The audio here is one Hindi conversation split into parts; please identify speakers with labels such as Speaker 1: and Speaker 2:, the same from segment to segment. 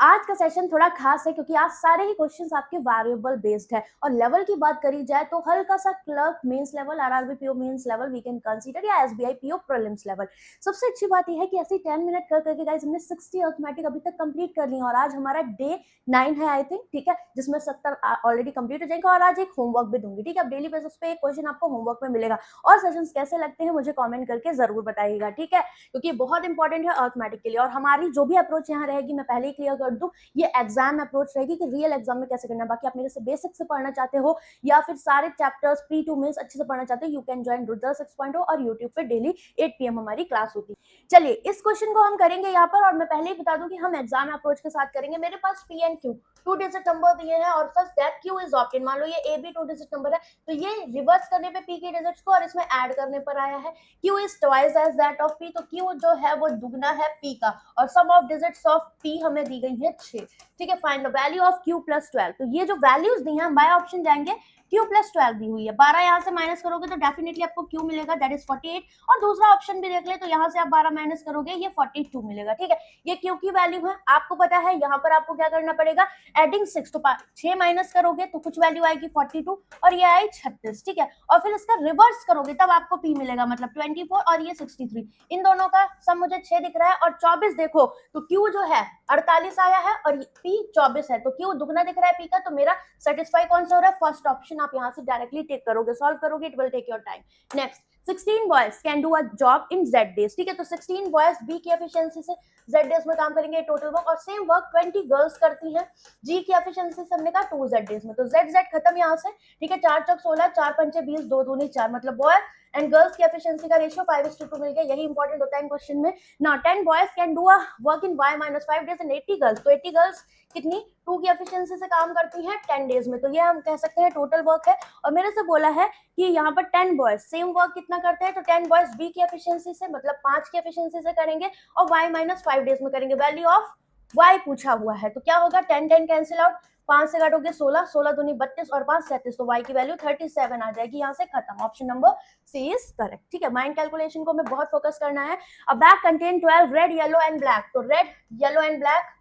Speaker 1: आज का सेशन थोड़ा खास है क्योंकि आज सारे ही क्वेश्चंस आपके वेरिएबल बेस्ड है और लेवल की बात करी जाए तो हल्का सा clerk mains level, RRB PO mains level we can consider या एसबीआई पीओ प्रीलिम्स लेवल। सबसे अच्छी बात यह है कि ऐसे 10 मिनट कर करके गाइस हमने 60 अर्थमेटिक अभी तक कंप्लीट कर लिया और आज हमारा डे 9 है आई थिंक, ठीक है, जिसमें 70 ऑलरेडी कंप्लीट हो जाएगा और आज एक होमवर्क भी दूंगी, ठीक है। अब डेली बेसिस पे एक क्वेश्चन आपको होमवर्क में मिलेगा और सेशंस कैसे लगते हैं मुझे कमेंट करके जरूर बताइएगा, ठीक है, क्योंकि बहुत इंपॉर्टेंट है अर्थमेटिक के लिए। और हमारी जो भी अप्रोच यहाँ रहेगी मैं पहले ही क्लियर कर दूं, ये एग्जाम अप्रोच रहेगी कि रियल एग्जाम में कैसे करना है। बाकी आप मेरे से बेसिक से पढ़ना चाहते हो या फिर सारे चैप्टर्स प्री टू मेंस अच्छे से पढ़ना चाहते हो, यू कैन ज्वाइन रुद्रा 6.0 और यूट्यूब पे डेली 8 PM हमारी क्लास होती है। चलिए इस क्वेश्चन को हम करेंगे यहाँ पर और मैं पहले ही बता दूं कि हम एग्जाम अप्रोच के साथ करेंगे। मेरे पास P and Q 2 digit number दिए हैं और such that Q is obtain. मान लो ये ए भी 2 डिजिट नंबर है तो ये रिवर्स करने पे पी के डिजिट्स को और इसमें ऐड करने पर आया है। Q is twice as that of P, तो क्यू जो है वो दुगना है पी का और sum of digits of P हमें दी गई है 6, ठीक है। Find the value of Q plus 12। तो ये जो वैल्यूज दी हैं बाय ऑप्शन जाएंगे, क्यू प्लस 12 दी हुई है, 12 यहाँ से माइनस करोगे तो डेफिनेटली आपको क्यू मिलेगा, दैट इज 48। और दूसरा ऑप्शन भी देख ले तो यहाँ से आप 12 माइनस करोगे ये 42 मिलेगा, ठीक है। ये क्यू की वैल्यू है, आपको पता है यहाँ पर आपको क्या करना पड़ेगा, एडिंग 6, तो 6 माइनस करोगे तो कुछ वैल्यू आएगी 42 और ये आई 36, ठीक है। और फिर इसका रिवर्स करोगे तब आपको पी मिलेगा, मतलब 24 और ये 63। इन दोनों का सम मुझे 6 दिख रहा है और 24 देखो तो क्यू जो है 48 आया है और पी 24 है, तो क्यू दुगना दिख रहा है पी का, तो मेरा सेटिस्फाई कौन सा हो रहा है, फर्स्ट ऑप्शन आप यहाँ से डायरेक्टली टेक करोगे, सॉल्व करोगे, it will take your time. Next 16 boys can do a job in Z days, ठीक है। तो 16 बॉयज बी की एफिशिएंसी से Z डेज में काम करेंगे टोटल वर्क, और सेम वर्क 20 गर्ल्स करती हैं जी की एफिशिएंसी से हमने कहा 2 Z डेज में। तो Z खत्म यहाँ से, ठीक है। 4 चौक 16, 4 पंचे 20, 2 दूनी 4, मतलब बॉय एंड गर्ल्स की एफिशिएंसी का रेशियो 5:2 मिल गया। यही इंपॉर्टेंट होता है इन क्वेश्चन में ना। 10 boys can do a work in Y-5 days and 80 girls, तो 80 गर्ल्स कितनी 2 की एफिशिएंसी से काम करती हैं 10 डेज में, तो ये हम कह सकते हैं टोटल वर्क है। और मेरे से बोला है कि यहाँ पर 10 बॉयज सेम वर्क कितना करते हैं, तो 10 बॉयज बी की एफिशिएंसी से मतलब 5 की एफिशिएंसी से करेंगे और Y-5 डेज में करेंगे। वैल्यू ऑफ Y पूछा हुआ है तो क्या होगा, 10 कैंसिल आउट, 5 से काटोगे 16, 16 दूनी 32 और 5 37, तो Y की वैल्यू 37 आ जाएगी, यहाँ से खत्म। Option number C is correct, ठीक है। माइंड कैलकुलेशन को हमें बहुत फोकस करना है। A bag contain 12 red yellow and black, तो red yellow and black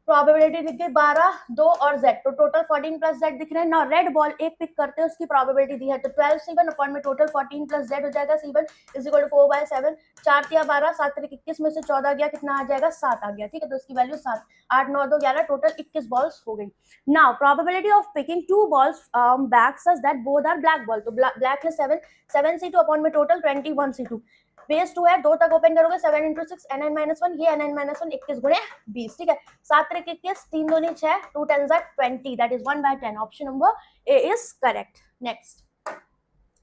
Speaker 1: probability दिख गई 12, 2 और Z, तो टोटल 14 प्लस Z दिख रहे हैं ना। रेड बॉल एक पिक करते हैं उसकी प्रोबेबिलिटी दी है तो 12 C1 अपॉन में टोटल 14 प्लस Z हो जाएगा, C1 इज इक्वल टू 4/7, 4 या 12, 7 तरीके 21 में से 14 गया, कितना आ जाएगा 7 आ गया, ठीक है। तो इसकी वैल्यू 7, 8 9 2 11, टोटल 21 बॉल्स हो गई। Now probability of picking 2 balls back such that both are black ball, तो ब्लैक है 7 C2 अपॉन में टोटल 21 C2, बेस 2 है, 2 तक ओपन करोगे 7 × 6 N9-1, ये N9-1 21 गुणे 20, ठीक है। 7 3 21, 3 दूनी 6, 2 10 20, that is 1/10। Option number A is correct. Next,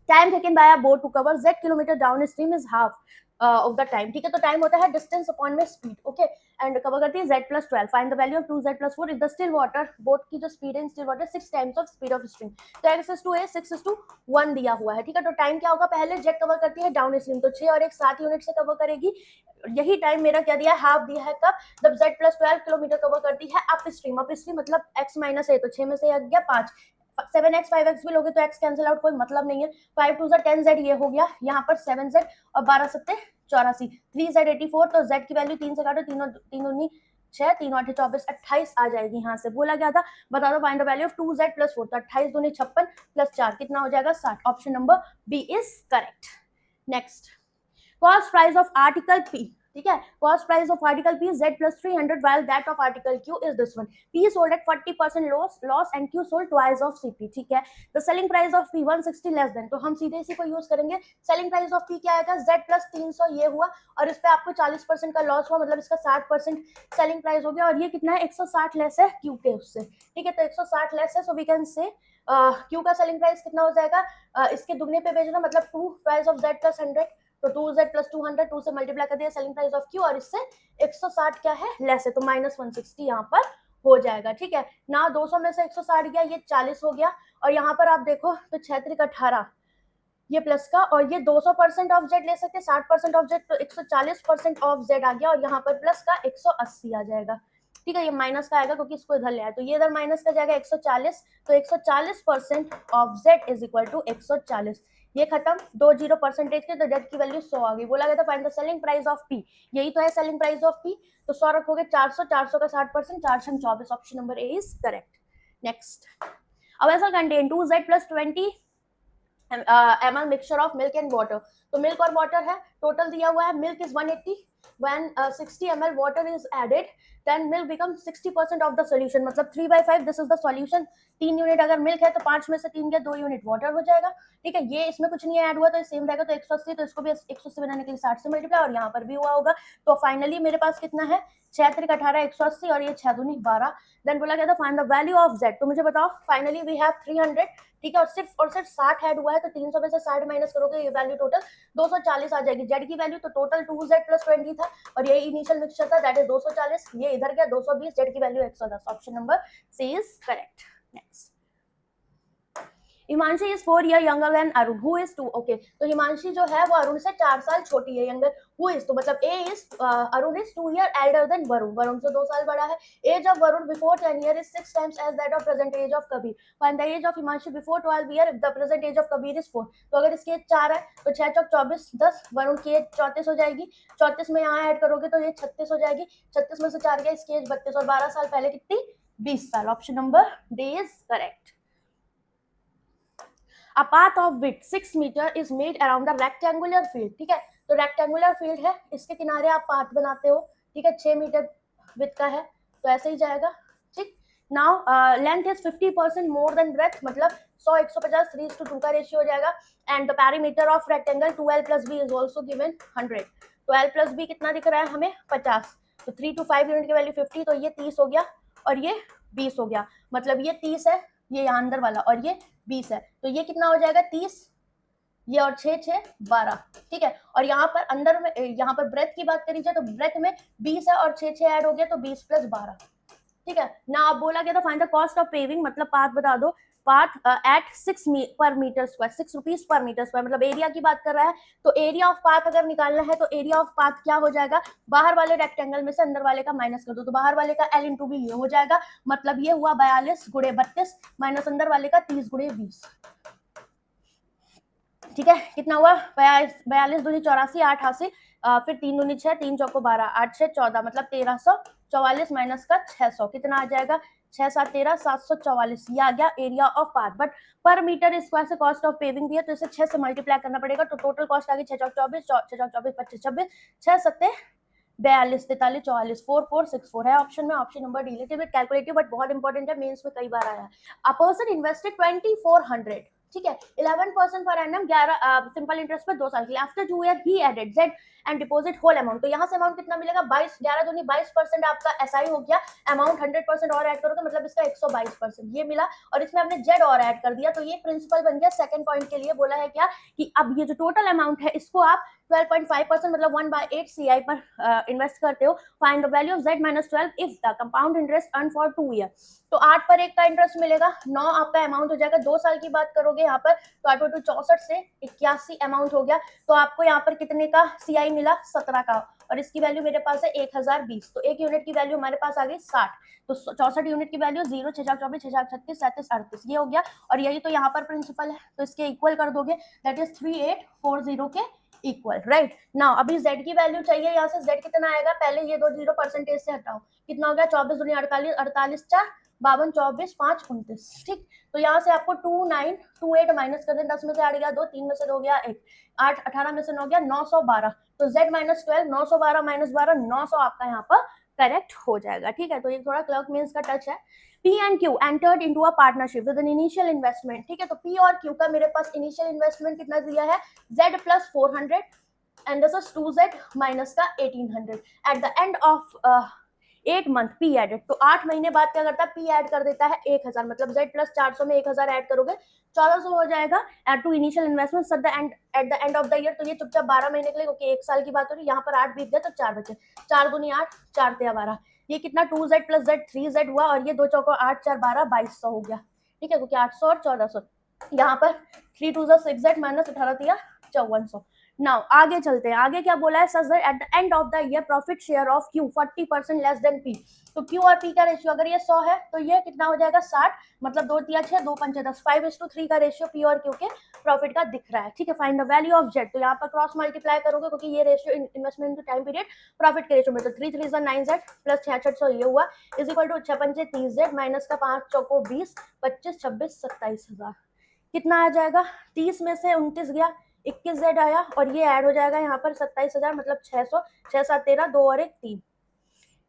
Speaker 1: time taken by a boat to cover Z kilometre downstream is half of the time, ठीक है। तो टाइम होता है डिस्टेंस अपॉन में स्पीड, ओके, एंड कवर करती है Z+12। Find the value of 2Z+4 if the still water, boat की जो स्पीड है still water 6 times of speed of stream, तो x/2 है 6/1 दिया हुआ है, ठीक है। तो टाइम क्या होगा, पहले जेट कवर करती है डाउन स्ट्रीम, तो 6 और 1 7 यूनिट से कवर करेगी। यही टाइम मेरा क्या दिया है, हाफ दिया है, कब, जब Z+12 किलोमीटर कवर करती है अप स्ट्रीम। अप स्ट्रीम मतलब x माइनस है, तो 6 में से आ गया 5, 7x 5x भी लोगे तो x कैंसिल आउट, कोई मतलब नहीं है। 5 2 10Z ये हो गया, यहाँ पर 7Z और 12 7 84, 3Z 84, तो Z की वैल्यू 3 से काटो, 3 दूनी 6, 3 8 24, 28 आ जाएगी। यहाँ से बोला गया था बता दो find the value of 2Z+4, तो 28 दूनी 56 प्लस 4 कितना हो जाएगा 60। Option number B is correct. Next, cost price of article P, ठीक है। Cost price of article P Z+300 while that of article Q is this one. P sold at 40% loss and Q sold twice of CP, ठीक है। The selling price of P 160 less than, तो हम सीधे इसी को यूज करेंगे। सेलिंग प्राइस ऑफ P क्या आएगा, Z+300 ये हुआ और इस पे आपको 40% का लॉस हुआ, मतलब इसका 60% सेलिंग प्राइस हो गया और ये कितना है 160 लेस है Q के उससे, ठीक है। तो 160 लेस है, so we can say Q का सेलिंग प्राइस कितना हो जाएगा, इसके दुगने पे भेजना, मतलब 2 प्राइस ऑफ Z+100, तो 2Z+200, 2 से मल्टीप्लाई कर दिया सेलिंग प्राइस ऑफ Q और इससे 160 क्या है लेस है, तो -160 यहाँ पर हो जाएगा, ठीक है ना। 200 में से 160 गया, ये 40 हो गया और यहाँ पर आप देखो तो 6 3 18, ये प्लस का, और ये 200% ऑफ Z ले सकते हैं, 60% ऑफ Z, तो 140% ऑफ Z आ गया और यहाँ पर प्लस का 180 आ जाएगा, ठीक है। ये माइनस का आएगा क्योंकि इसको इधर ले आया, तो ये इधर माइनस का जाएगा 140, तो 140% of Z is equal to 140, ये खत्म, 20% के, तो जेड की वैल्यू 100 आ गई। बोला गया था find the selling price of P, यही तो है सेलिंग प्राइस ऑफ पी। तो 100 रखोगे 400, 400 का 60%, 4 24, option number A is correct. Next, a vessel contain 2z plus 20 ml mixture of milk and water. तो मिल्क और वाटर है, टोटल दिया हुआ है, milk is 180, when 60 ml water is added then milk becomes 60% of the solution, मतलब 3/5 this is the solution. 3 unit अगर मिल्क है तो 5 में से 3 गया, 2 यूनिट वाटर हो जाएगा। ठीक है, ये इसमें कुछ नहीं ऐड हुआ तो सेम रहेगा, तो 180, तो इसको भी 180 बनाने के लिए 60 से मल्टीप्लाई, और यहाँ पर भी हुआ होगा। तो फाइनली मेरे पास कितना है, 6 3 18 180, और ये 6 दूनी 12। देन बोला गया था find the value of Z. तो मुझे बताओ, फाइनली वी हैव 300। ठीक है, और सिर्फ 60 ऐड हुआ है, तो 300 में से 60 माइनस करोगे, ये वैल्यू टोटल 240 आ जाएगी। जेड की वैल्यू तो टोटल 2z plus 20 था, और ये इनिशियल मिक्सचर था, दैट इज 240। ये इधर गया 220, जेड की value 110, option number C is correct. Next, Himanshi is 4 year younger than Arun, who is 2। Okay, तो हिमांशी जो है वो अरुण से 4 साल छोटी है, यंगर। हु इज, तो मतलब A is Arun is 2 year elder than Varun, Varun से 2 साल बड़ा है। Age of Varun before 10 year is 6 times age that of present age of Kabir. Find the age of Himanshi before 12 year if the present age of Kabir is 4। तो अगर इसकी एज 4 है तो 6 चौक 24 10, वरुण की एज 34 हो जाएगी। 34 में यहाँ ऐड करोगे तो ये 36 हो जाएगी। 36 में से 4 गया, इसकी एज 32, और 12 साल पहले कितनी, 20 साल। Option number D is correct. A path of width 6 meter is made around the rectangular field। ठीक है, तो रेक्टेंगुलर फील्ड है, इसके किनारे आप पाथ बनाते हो। ठीक है, 6 मीटर विड्थ का है, तो ऐसे ही जाएगा। ठीक, now length is 50% more than breadth, मतलब 100 150 3:2 का रेशियो हो जाएगा। And the perimeter of rectangle 2l plus b is also given 100। तो l plus b कितना दिख रहा है हमें, 50। तो 3 to 5 यूनिट की वैल्यू 50, तो ये 30 हो गया, और ये 20 हो गया। मतलब ये 30 है, ये यहाँ अंदर वाला, और ये 20 है, तो ये कितना हो जाएगा, 30, ये और 6 6 12। ठीक है, और यहाँ पर अंदर में, यहाँ पर ब्रेथ की बात करी जाए तो ब्रेथ में 20 है, और 6 6 ऐड हो गया, तो 20 + 12। ठीक है ना, आप बोला गया था find the cost of paving, मतलब पाथ बता दो। Path at 6 per metre square, 6 rupees per metre square, मतलब एरिया की बात कर रहा है। तो एरिया ऑफ पाथ अगर निकालना है तो एरिया ऑफ पाथ क्या हो जाएगा, बाहर वाले रेक्टेंगल में से अंदर वाले का माइनस कर दो, तो बाहर वाले का l इंटू बी ये हो जाएगा। मतलब ये हुआ 42 गुणे 32 माइनस अंदर वाले का 30 गुणे 20। ठीक है, कितना हुआ, 42 दूनी 84, 8 80, फिर 3 दूनी 6, 3 चौको 12, 8 6 14, मतलब 1344 माइनस का 600, कितना आ जाएगा, 6 7 13 744। ये आ गया एरिया ऑफ पाथ। बट पर मीटर स्क्वायर से कॉस्ट ऑफ पेविंग दिया, तो इसे 6 से मल्टीप्लाई करना पड़ेगा, तो टोटल कॉस्ट आ गई 6 चौक 24, 6 चौक 24 25 26, 6 7 42 43 44 4464 है ऑप्शन में। Option number D, little bit calculative but बहुत इंपॉर्टेंट है, मेंस में कई बार आया है। अ पर्सन इन्वेस्टेड 2400, ठीक है, 11% पर एनम, 11 सिंपल इंटरेस्ट पर 2 साल के लिए। आफ्टर 2 ईयर ही added Z and deposit whole amount, तो यहाँ से अमाउंट कितना मिलेगा, 22, 11 दूनी 22% आपका एसआई हो गया। अमाउंट 100% और ऐड करोगे, मतलब इसका 122% ये मिला, और इसमें आपने जेड और ऐड कर दिया, तो ये प्रिंसिपल बन गया। सेकंड पॉइंट के लिए बोला है क्या, कि अब ये जो टोटल अमाउंट है इसको आप 12.5% मतलब 1/8 CI पर इन्वेस्ट करते हो। Find the value of z - 12 if the compound interest earn for 2 year. तो 8 पर 1 का इंटरेस्ट मिलेगा, 9 आपका अमाउंट हो जाएगा। 2 साल की बात करोगे यहाँ पर, तो 8 2 64 से 81 अमाउंट हो गया। तो आपको यहाँ पर कितने का CI मिला, 17 का, और इसकी वैल्यू मेरे पास है 1020। तो 1 यूनिट की वैल्यू हमारे पास आ गई 60। तो 64 यूनिट की वैल्यू 0 6 24 6 36 37 38 ये हो गया, और यही तो यहाँ पर प्रिंसिपल है, तो इसके इक्वल कर दोगे, दैट इज 3840 के इक्वल। राइट नाउ अभी z की वैल्यू चाहिए, यहाँ से z कितना आएगा, पहले ये 2 0 परसेंटेज से हटाओ, कितना हो गया, 24 दूनी 48, 48 4 52, 24 5 29। ठीक, तो यहाँ से आपको 2928 माइनस कर दें, 10 में से 8 गया 2, 3 में से 2 गया 1, 8 18 में से 9 गया 912। तो z - 12 912 - 12 900 आपका यहाँ पर करेक्ट हो जाएगा। ठीक है, तो ये थोड़ा क्लर्क मीन्स का टच है। P and Q entered into a partnership with an initial investment। ठीक है, तो P और Q का मेरे पास इनिशियल इन्वेस्टमेंट कितना दिया है, Z + 400 and this is 2Z minus का 1800। At the end of 8 month P added, तो 8 महीने बाद क्या करता है, P ऐड कर देता है 1000, मतलब Z + 400 में 1000 ऐड करोगे 1400 हो जाएगा। At to initial investment at the end of the year, तो ये चुपचाप 12 महीने के लिए, क्योंकि 1 साल की बात हो रही है। यहाँ पर 8 बीत गया तो 4 बचे, 4 दूनी 8 4 तेरह 12, ये कितना 2Z + Z 3Z हुआ, और ये 2 चौको 8 4 12 2200 हो गया। ठीक है, क्योंकि 800 और 1400, यहाँ पर 3 2 6Z - 18 5400। नाउ आगे चलते हैं, आगे क्या बोला है, such that at the end of the year profit share of Q 40% less than P. तो क्यू और पी का रेशियो अगर ये 100 है तो ये कितना हो जाएगा 60, मतलब 2 तिया 6 2 पंचे 10, 5:3 का रेशियो पी और क्यू के प्रॉफिट का दिख रहा है। ठीक है, find the value of Z, तो यहाँ पर क्रॉस मल्टीप्लाई करोगे क्योंकि ये ratio investment to time period profit के रेशियो में, तो 3 3 9 जेड प्लस 6600 ये हुआ इज इक्वल टू 6 पंचे 30 जेड माइनस का 5 चौको 20 25 26 27,000। कितना आ जाएगा, 30 में से 29 गया, 21 जेड आया और ये ऐड हो जाएगा यहाँ पर 27,000, मतलब 600, 6 7 13, 2 और 1 3,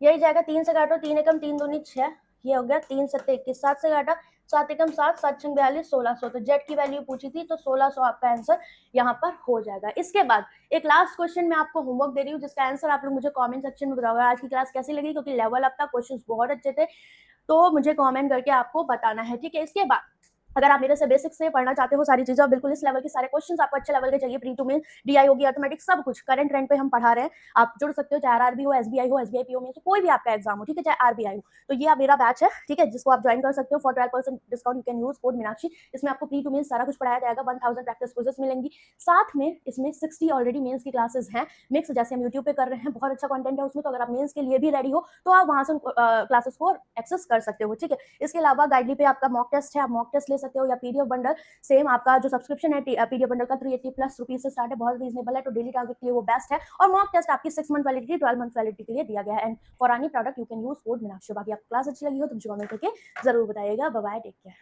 Speaker 1: यही जाएगा। 3 से काटो, 3 एकम 3 दूनी 6, ये हो गया 3 7 21, 7 से काटा 7 एकम 7, 7 छंग 42, 1600। तो जेड की वैल्यू पूछी थी तो 1600 आपका आंसर यहाँ पर हो जाएगा। इसके बाद एक लास्ट क्वेश्चन मैं आपको होमवर्क दे रही हूँ जिसका आंसर आप लोग मुझे कमेंट सेक्शन में बताओगे। आज की क्लास कैसी लगी, क्योंकि लेवल अप था, क्वेश्चंस बहुत अच्छे थे, तो मुझे कमेंट करके आपको बताना है। ठीक है, इसके बाद अगर आप मेरे से बेसिक से पढ़ना चाहते हो सारी चीजें, बिल्कुल इस लेवल के सारे क्वेश्चंस आपको अच्छे लेवल के चाहिए, प्री टू मेन डीआई होगी, अर्थमेटिक्स, सब कुछ करंट ट्रेंड पे हम पढ़ा रहे हैं, आप जुड़ सकते हो, चाहे आरआरबी हो, एसबीआई हो, एसबीआई पीओ में से कोई भी आपका एग्जाम हो, ठीक है, चाहे आरबीआई हो, तो ये आप मेरा बैच है, ठीक है, जिसको आप ज्वाइन कर सकते हो for 12% discount, you can use code Meenakshi. इसमें आपको प्री टू मेन सारा कुछ पढ़ाया जाएगा, 1000 प्रैक्टिस क्विजेस मिलेंगी, साथ में इसमें 60 ऑलरेडी मेन्स की क्लासेस हैं मिक्स, जैसे हम यूट्यूब पे कर रहे हैं, बहुत अच्छा कंटेंट है उसमें, तो अगर आप मेन्स के लिए भी रेडी हो तो आप वहां से क्लासेस को एक्सेस कर सकते हो। ठीक है, इसके अलावा गाइडली पे आपका मॉक टेस्ट है, आप मॉक टेस्ट ले सकते हो, या पीडीएफ बंडल सेम आपका जो सब्सक्रिप्शन है पीडीएफ बंडल का 380+ रुपीज से स्टार्ट है, बहुत रीजनेबल है, तो डेली टारगेट के लिए वो बेस्ट है, और मॉक टेस्ट आपकी 6 मंथ वैलिडिटी 12 मंथ वैलिडिटी के लिए दिया गया है, and for any product you can use code Meenakshi. बाकी आपको क्लास अच्छी लगी हो तो मुझे कमेंट करके जरूर बताइएगा। Bye bye, take care.